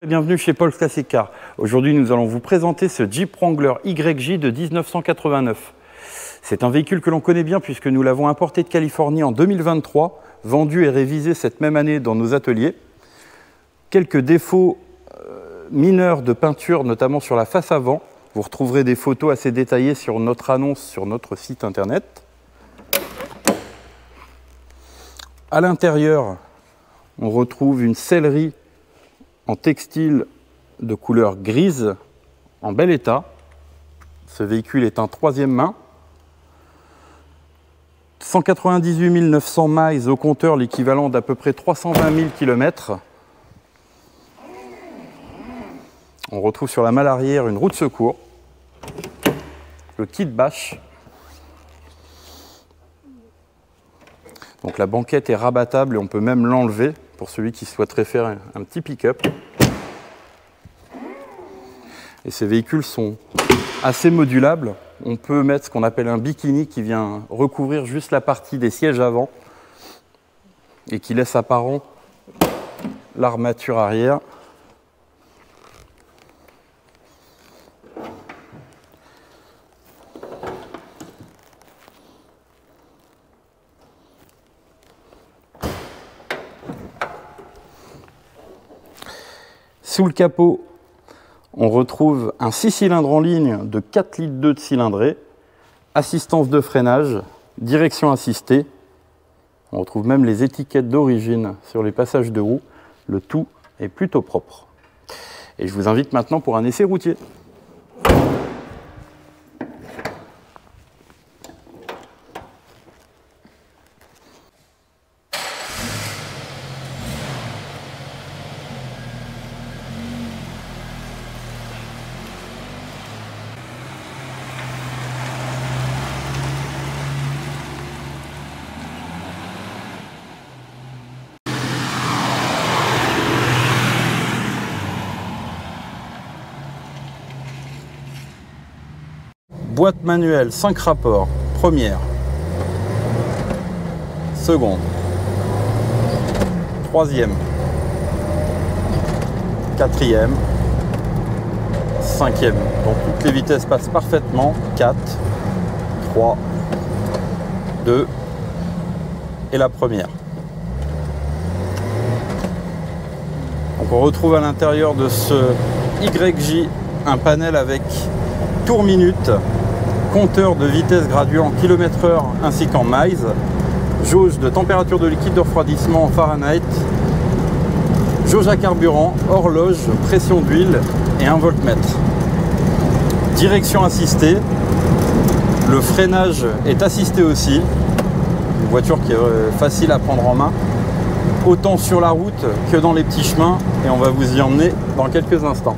Bienvenue chez Paul's Classic Car. Aujourd'hui, nous allons vous présenter ce Jeep Wrangler YJ de 1989. C'est un véhicule que l'on connaît bien puisque nous l'avons importé de Californie en 2023, vendu et révisé cette même année dans nos ateliers. Quelques défauts mineurs de peinture, notamment sur la face avant. Vous retrouverez des photos assez détaillées sur notre annonce sur notre site internet. À l'intérieur, on retrouve une sellerie en textile de couleur grise, en bel état. Ce véhicule est un troisième main. 198 900 miles au compteur, l'équivalent d'à peu près 320 000 km. On retrouve sur la malle arrière une roue de secours, le kit bâche. Donc la banquette est rabattable et on peut même l'enlever pour celui qui souhaiterait faire un petit pick-up. Et ces véhicules sont assez modulables. On peut mettre ce qu'on appelle un bikini qui vient recouvrir juste la partie des sièges avant et qui laisse apparent l'armature arrière. Sous le capot, on retrouve un 6 cylindres en ligne de 4,2 litres de cylindrée, assistance de freinage, direction assistée. On retrouve même les étiquettes d'origine sur les passages de roues. Le tout est plutôt propre. Et je vous invite maintenant pour un essai routier. Boîte manuelle, 5 rapports, première, seconde, troisième, quatrième, cinquième. Donc toutes les vitesses passent parfaitement. 4, 3, 2 et la première. Donc on retrouve à l'intérieur de ce YJ un panel avec tour minute, compteur de vitesse gradué en km/h ainsi qu'en miles, jauge de température de liquide de refroidissement en Fahrenheit, jauge à carburant, horloge, pression d'huile et un voltmètre. Direction assistée, le freinage est assisté aussi, une voiture qui est facile à prendre en main, autant sur la route que dans les petits chemins, et on va vous y emmener dans quelques instants.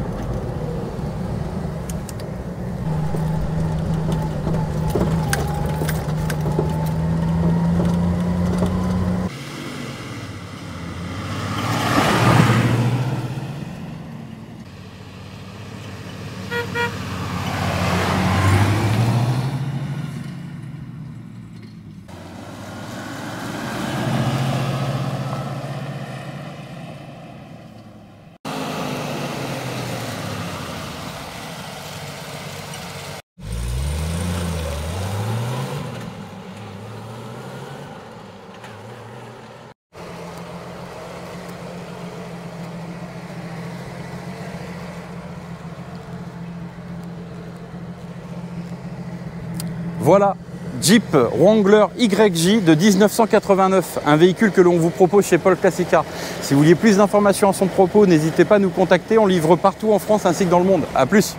Voilà, Jeep Wrangler YJ de 1989, un véhicule que l'on vous propose chez Paul's Classic Car. Si vous vouliez plus d'informations à son propos, n'hésitez pas à nous contacter, on livre partout en France ainsi que dans le monde. A plus!